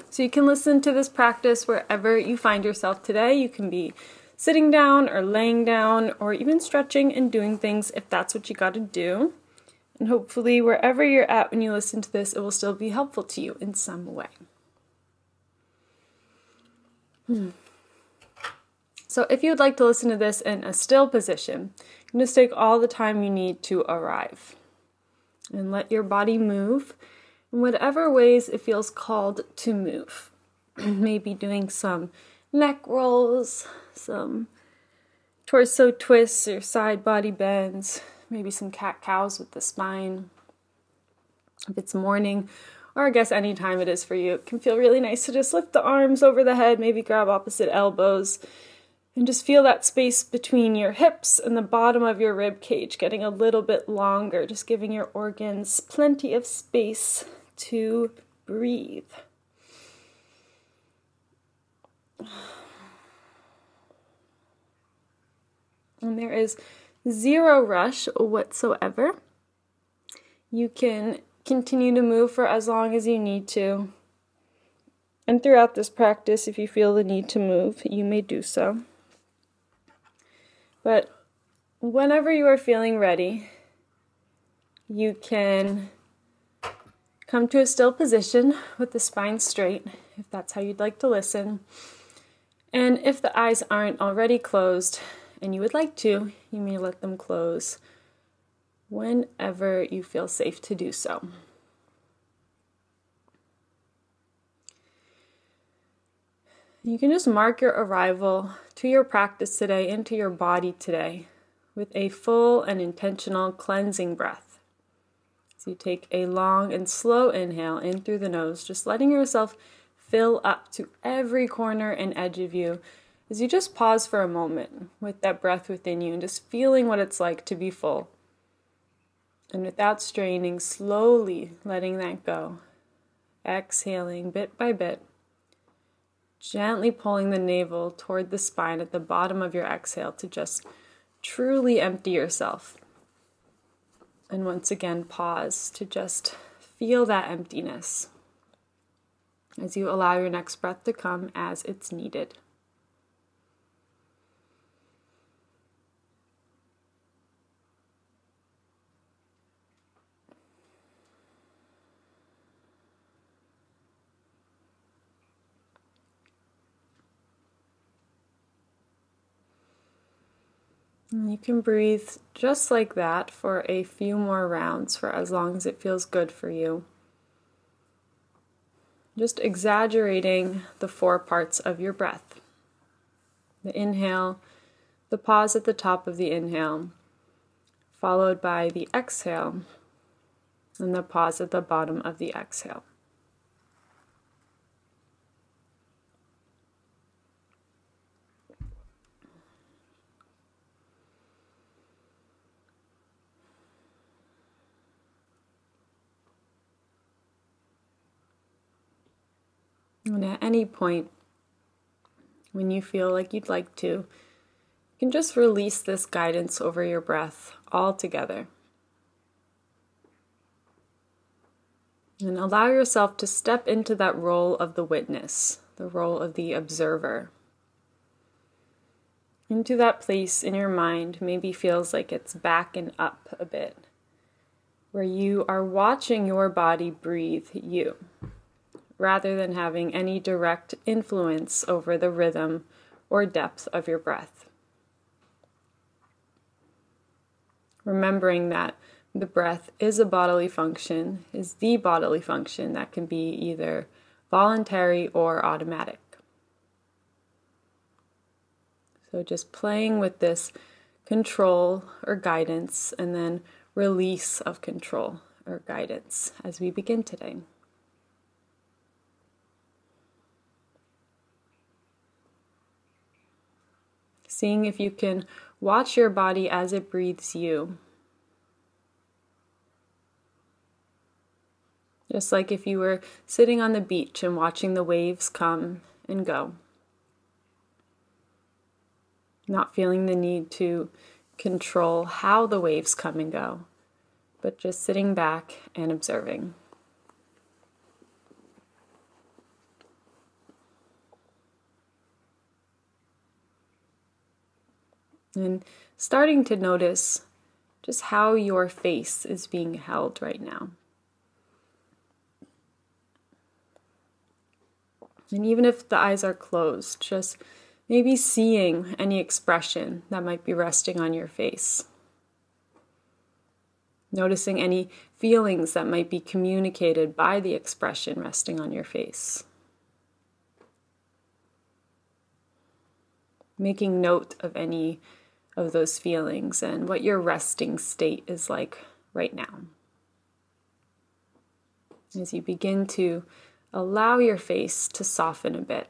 So you can listen to this practice wherever you find yourself today. You can be sitting down or laying down or even stretching and doing things if that's what you got to do. And hopefully wherever you're at when you listen to this, it will still be helpful to you in some way. So if you would like to listen to this in a still position, you can just take all the time you need to arrive and let your body move in whatever ways it feels called to move. Maybe doing some neck rolls, some torso twists or side body bends, maybe some cat-cows with the spine. If it's morning, or I guess any time it is for you, it can feel really nice to just lift the arms over the head, maybe grab opposite elbows, and just feel that space between your hips and the bottom of your rib cage getting a little bit longer, just giving your organs plenty of space to breathe. And there is zero rush whatsoever. You can continue to move for as long as you need to. And throughout this practice, if you feel the need to move, you may do so. But whenever you are feeling ready, you can come to a still position with the spine straight, if that's how you'd like to listen. And if the eyes aren't already closed and you would like to, you may let them close whenever you feel safe to do so. You can just mark your arrival to your practice today, into your body today, with a full and intentional cleansing breath. So you take a long and slow inhale in through the nose, just letting yourself fill up to every corner and edge of you as you just pause for a moment with that breath within you and just feeling what it's like to be full. And without straining, slowly letting that go. Exhaling bit by bit. Gently pulling the navel toward the spine at the bottom of your exhale to just truly empty yourself. And once again, pause to just feel that emptiness as you allow your next breath to come as it's needed. And you can breathe just like that for a few more rounds, for as long as it feels good for you. Just exaggerating the 4 parts of your breath. The inhale, the pause at the top of the inhale, followed by the exhale, and the pause at the bottom of the exhale. And at any point, when you feel like you'd like to, you can just release this guidance over your breath altogether. And allow yourself to step into that role of the witness, the role of the observer. Into that place in your mind, maybe feels like it's back and up a bit, where you are watching your body breathe you, rather than having any direct influence over the rhythm or depth of your breath. Remembering that the breath is a bodily function, is the bodily function that can be either voluntary or automatic. So just playing with this control or guidance and then release of control or guidance as we begin today. Seeing if you can watch your body as it breathes you. Just like if you were sitting on the beach and watching the waves come and go. Not feeling the need to control how the waves come and go, but just sitting back and observing. And starting to notice just how your face is being held right now. And even if the eyes are closed, just maybe seeing any expression that might be resting on your face. Noticing any feelings that might be communicated by the expression resting on your face. Making note of any of those feelings and what your resting state is like right now. As you begin to allow your face to soften a bit.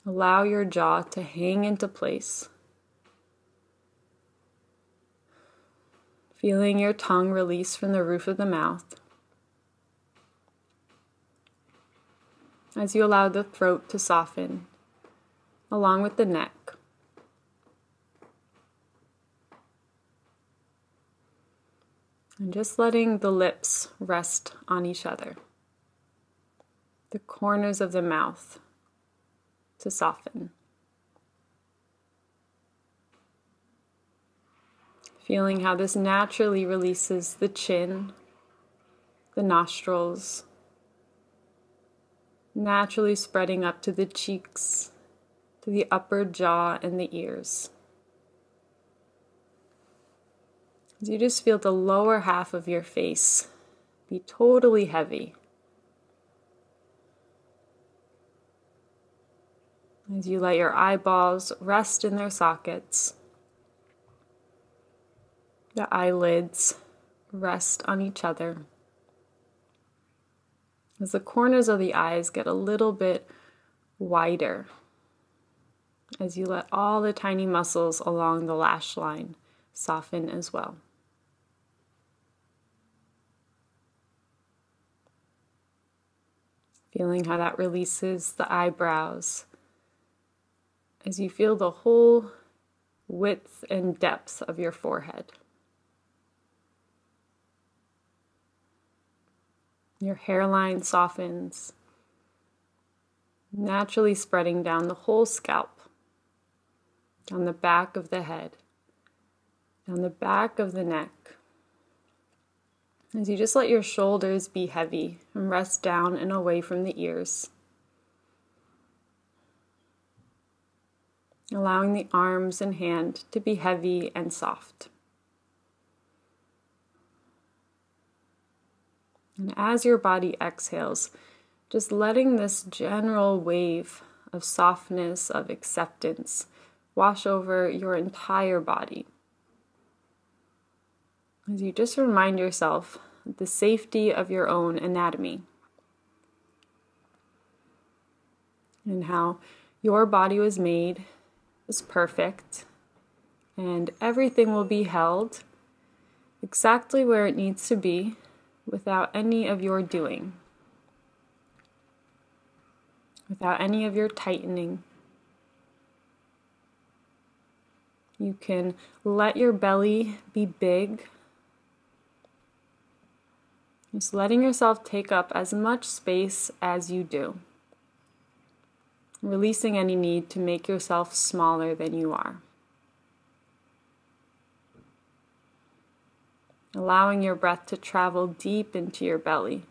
Allow your jaw to hang into place. Feeling your tongue release from the roof of the mouth. As you allow the throat to soften, along with the neck. And just letting the lips rest on each other. The corners of the mouth to soften. Feeling how this naturally releases the chin, the nostrils, naturally spreading up to the cheeks, to the upper jaw and the ears. As you just feel the lower half of your face be totally heavy. As you let your eyeballs rest in their sockets, the eyelids rest on each other. As the corners of the eyes get a little bit wider, as you let all the tiny muscles along the lash line soften as well. Feeling how that releases the eyebrows as you feel the whole width and depth of your forehead. Your hairline softens, naturally spreading down the whole scalp, down the back of the head, down the back of the neck. As you just let your shoulders be heavy and rest down and away from the ears. Allowing the arms and hand to be heavy and soft. And as your body exhales, just letting this general wave of softness, of acceptance, wash over your entire body. As you just remind yourself of the safety of your own anatomy. And how your body was made is perfect, and everything will be held exactly where it needs to be without any of your doing, without any of your tightening. You can let your belly be big, just letting yourself take up as much space as you do. Releasing any need to make yourself smaller than you are. Allowing your breath to travel deep into your belly.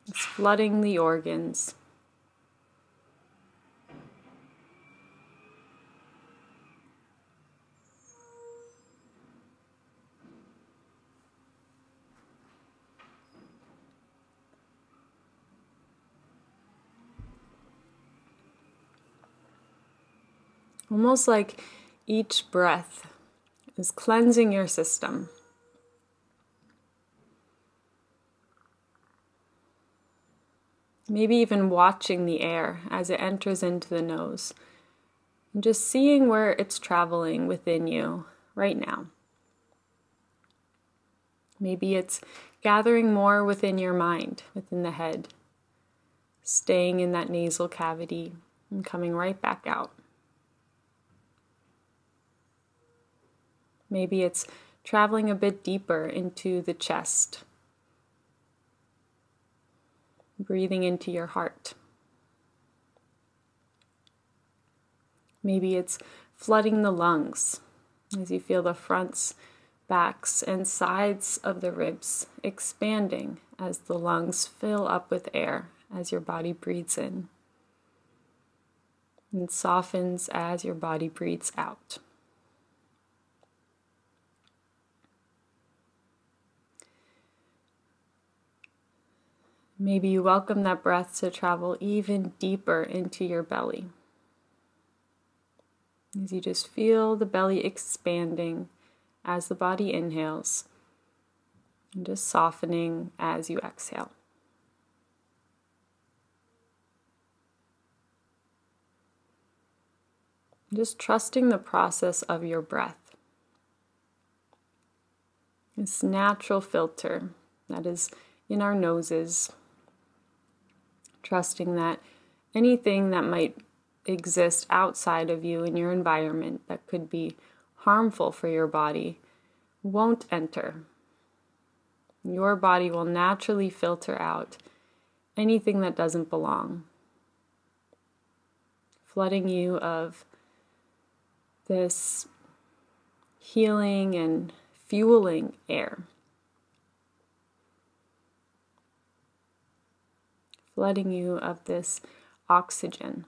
It's flooding the organs. Almost like each breath is cleansing your system. Maybe even watching the air as it enters into the nose. And just seeing where it's traveling within you right now. Maybe it's gathering more within your mind, within the head. Staying in that nasal cavity and coming right back out. Maybe it's traveling a bit deeper into the chest, breathing into your heart. Maybe it's flooding the lungs as you feel the fronts, backs, and sides of the ribs expanding as the lungs fill up with air as your body breathes in and softens as your body breathes out. Maybe you welcome that breath to travel even deeper into your belly. As you just feel the belly expanding as the body inhales and just softening as you exhale. Just trusting the process of your breath. This natural filter that is in our noses. Trusting that anything that might exist outside of you in your environment that could be harmful for your body won't enter. Your body will naturally filter out anything that doesn't belong, flooding you of this healing and fueling air. Flooding you of this oxygen.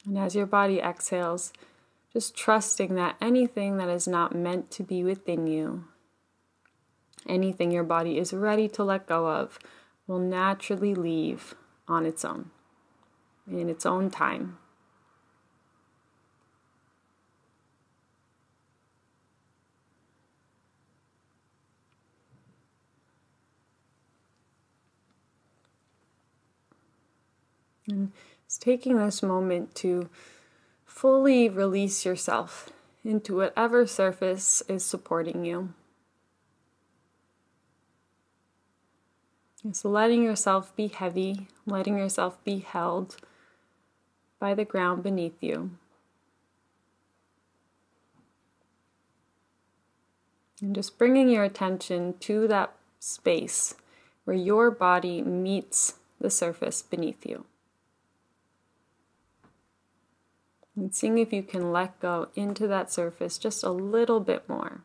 And as your body exhales, just trusting that anything that is not meant to be within you, anything your body is ready to let go of, will naturally leave on its own, in its own time. And it's taking this moment to fully release yourself into whatever surface is supporting you. So letting yourself be heavy, letting yourself be held by the ground beneath you. And just bringing your attention to that space where your body meets the surface beneath you. And seeing if you can let go into that surface just a little bit more.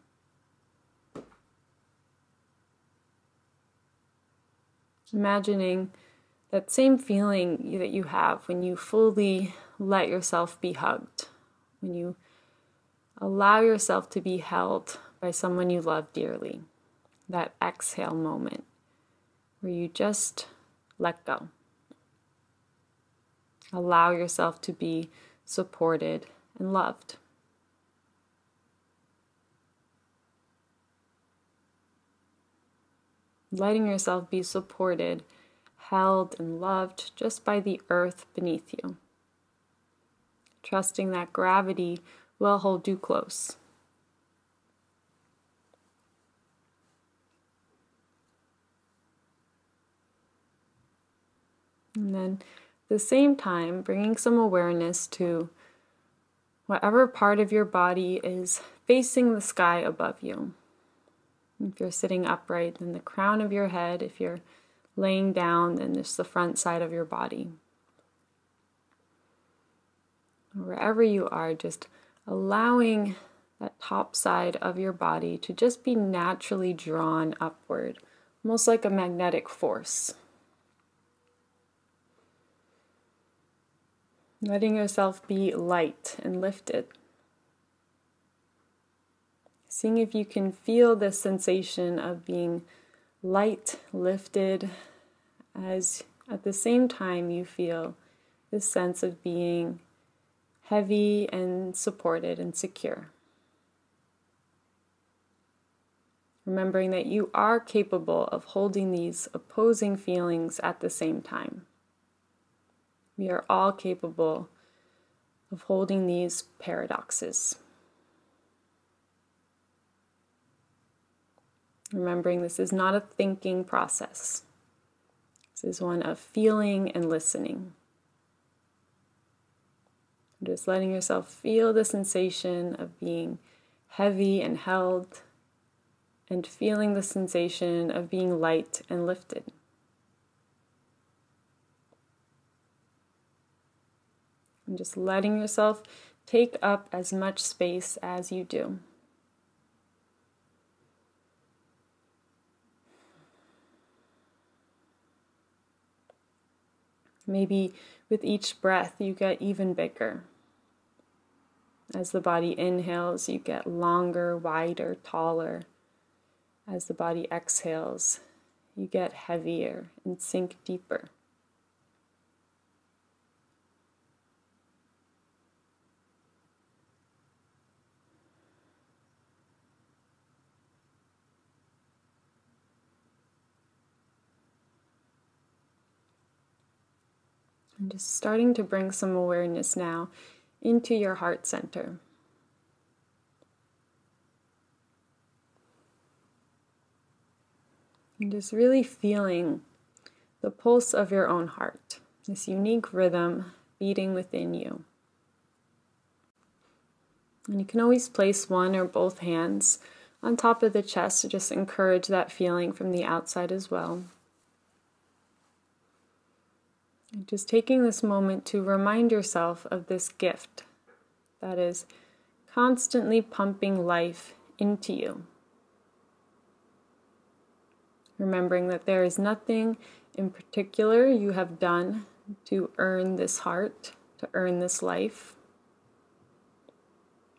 Imagining that same feeling that you have when you fully let yourself be hugged, when you allow yourself to be held by someone you love dearly. That exhale moment where you just let go. Allow yourself to be supported and loved. Letting yourself be supported, held, and loved just by the earth beneath you. Trusting that gravity will hold you close. And then at the same time, bringing some awareness to whatever part of your body is facing the sky above you. If you're sitting upright, then the crown of your head. If you're laying down, then just the front side of your body. Wherever you are, just allowing that top side of your body to just be naturally drawn upward, almost like a magnetic force. Letting yourself be light and lifted. Seeing if you can feel the sensation of being light, lifted, as at the same time you feel this sense of being heavy and supported and secure. Remembering that you are capable of holding these opposing feelings at the same time. We are all capable of holding these paradoxes. Remembering this is not a thinking process. This is one of feeling and listening. Just letting yourself feel the sensation of being heavy and held, and feeling the sensation of being light and lifted. And just letting yourself take up as much space as you do. Maybe with each breath you get even bigger. As the body inhales, you get longer, wider, taller. As the body exhales, you get heavier and sink deeper. And just starting to bring some awareness now into your heart center. And just really feeling the pulse of your own heart, this unique rhythm beating within you. And you can always place one or both hands on top of the chest to just encourage that feeling from the outside as well. And just taking this moment to remind yourself of this gift that is constantly pumping life into you. Remembering that there is nothing in particular you have done to earn this heart, to earn this life.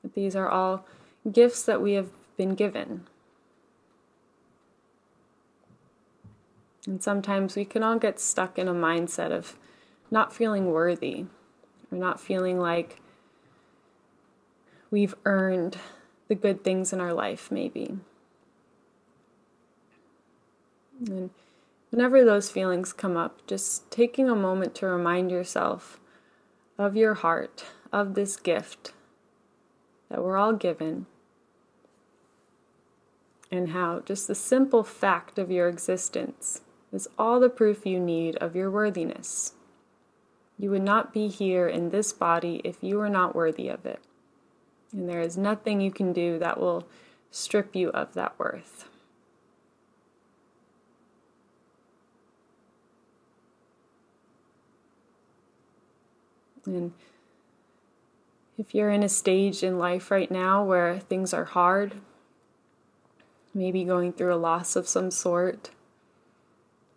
But these are all gifts that we have been given. And sometimes we can all get stuck in a mindset of not feeling worthy, or not feeling like we've earned the good things in our life, maybe. And whenever those feelings come up, just taking a moment to remind yourself of your heart, of this gift that we're all given, and how just the simple fact of your existence is all the proof you need of your worthiness. You would not be here in this body if you were not worthy of it. And there is nothing you can do that will strip you of that worth. And if you're in a stage in life right now where things are hard, maybe going through a loss of some sort,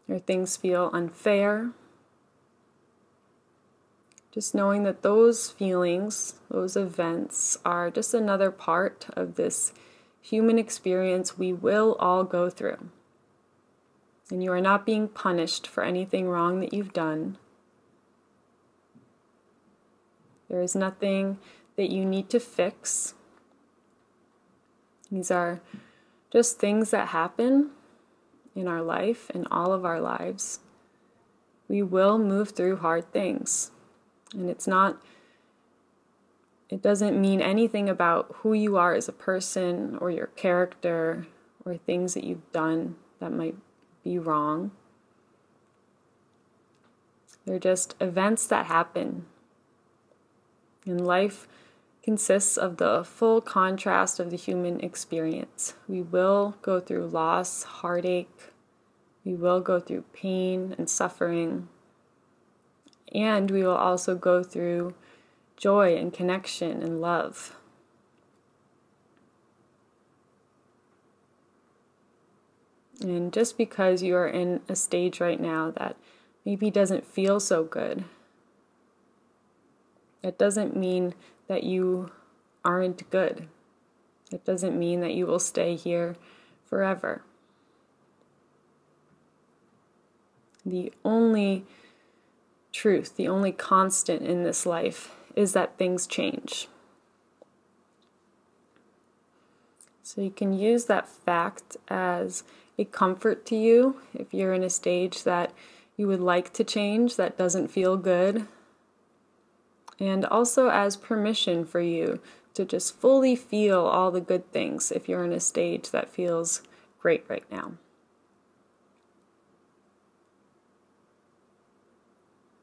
or things feel unfair, just knowing that those feelings, those events are just another part of this human experience we will all go through. And you are not being punished for anything wrong that you've done. There is nothing that you need to fix. These are just things that happen in our life, in all of our lives. We will move through hard things. And it doesn't mean anything about who you are as a person or your character or things that you've done that might be wrong. They're just events that happen. And life consists of the full contrast of the human experience. We will go through loss, heartache. We will go through pain and suffering. And we will also go through joy and connection and love. And just because you are in a stage right now that maybe doesn't feel so good, it doesn't mean that you aren't good. It doesn't mean that you will stay here forever. The only truth, the only constant in this life is that things change. So you can use that fact as a comfort to you if you're in a stage that you would like to change, that doesn't feel good. And also as permission for you to just fully feel all the good things if you're in a stage that feels great right now.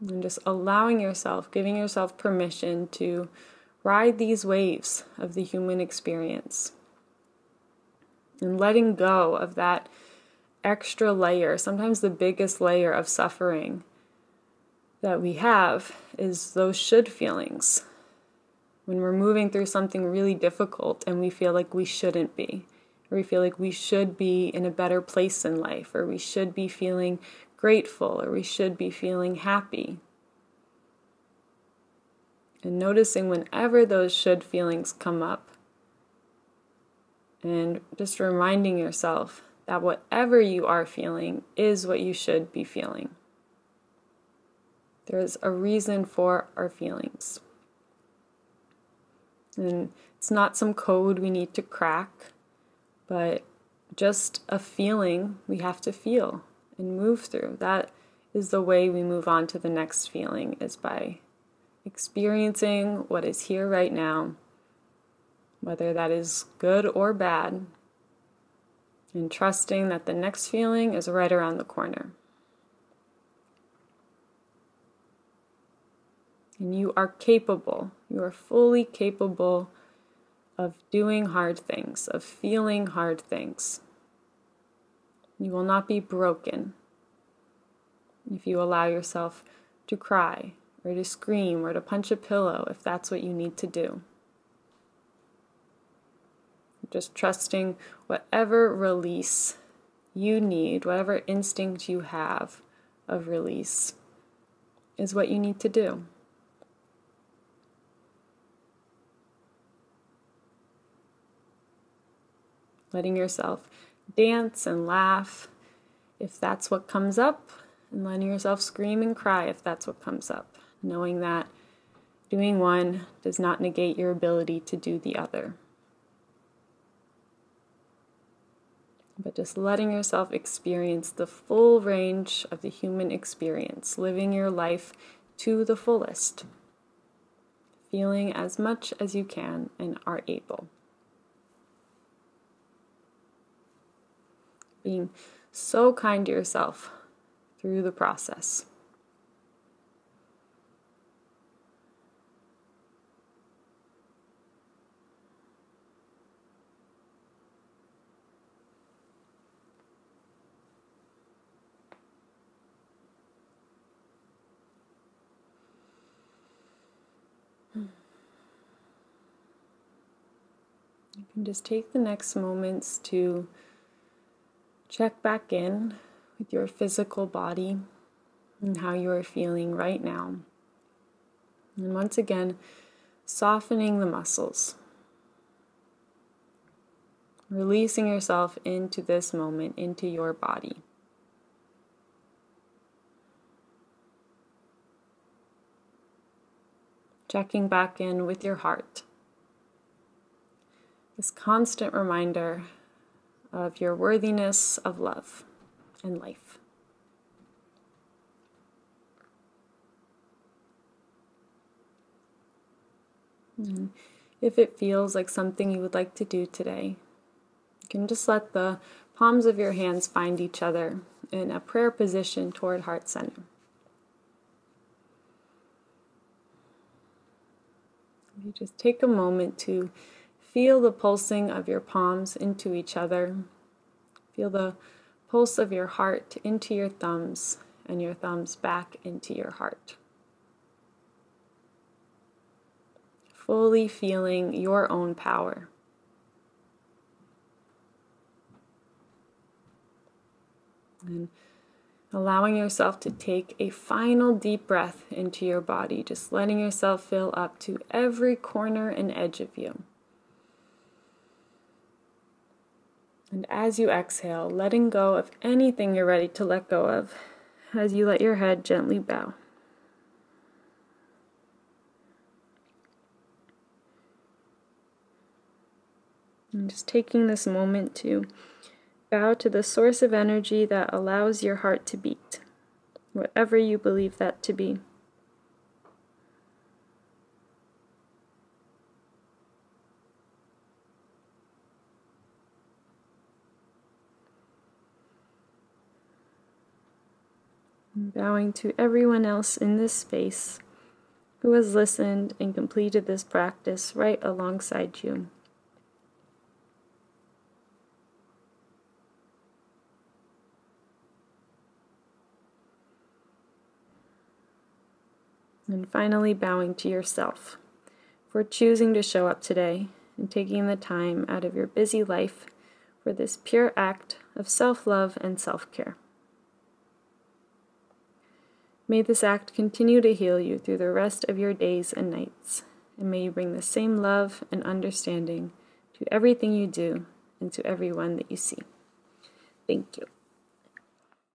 And just allowing yourself, giving yourself permission to ride these waves of the human experience. And letting go of that extra layer, sometimes the biggest layer of suffering that we have is those should feelings. When we're moving through something really difficult and we feel like we shouldn't be, or we feel like we should be in a better place in life, or we should be feeling grateful, or we should be feeling happy. And noticing whenever those should feelings come up, and just reminding yourself that whatever you are feeling is what you should be feeling. There is a reason for our feelings. And it's not some code we need to crack, but just a feeling we have to feel and move through. That is the way we move on to the next feeling, is by experiencing what is here right now, whether that is good or bad, and trusting that the next feeling is right around the corner. And you are capable, you are fully capable of doing hard things, of feeling hard things. You will not be broken if you allow yourself to cry, or to scream, or to punch a pillow, if that's what you need to do. Just trusting whatever release you need, whatever instinct you have of release, is what you need to do. Letting yourself dance and laugh if that's what comes up, and letting yourself scream and cry if that's what comes up, knowing that doing one does not negate your ability to do the other. But just letting yourself experience the full range of the human experience, living your life to the fullest, feeling as much as you can and are able. Being so kind to yourself through the process. You can just take the next moments to check back in with your physical body and how you are feeling right now. And once again, softening the muscles. Releasing yourself into this moment, into your body. Checking back in with your heart. This constant reminder of your worthiness of love and life. And if it feels like something you would like to do today, you can just let the palms of your hands find each other in a prayer position toward heart center. You just take a moment to feel the pulsing of your palms into each other. Feel the pulse of your heart into your thumbs, and your thumbs back into your heart. Fully feeling your own power. And allowing yourself to take a final deep breath into your body, just letting yourself fill up to every corner and edge of you. And as you exhale, letting go of anything you're ready to let go of, as you let your head gently bow. And just taking this moment to bow to the source of energy that allows your heart to beat, whatever you believe that to be. And bowing to everyone else in this space who has listened and completed this practice right alongside you. And finally, bowing to yourself for choosing to show up today and taking the time out of your busy life for this pure act of self-love and self-care. May this act continue to heal you through the rest of your days and nights, and may you bring the same love and understanding to everything you do and to everyone that you see. Thank you.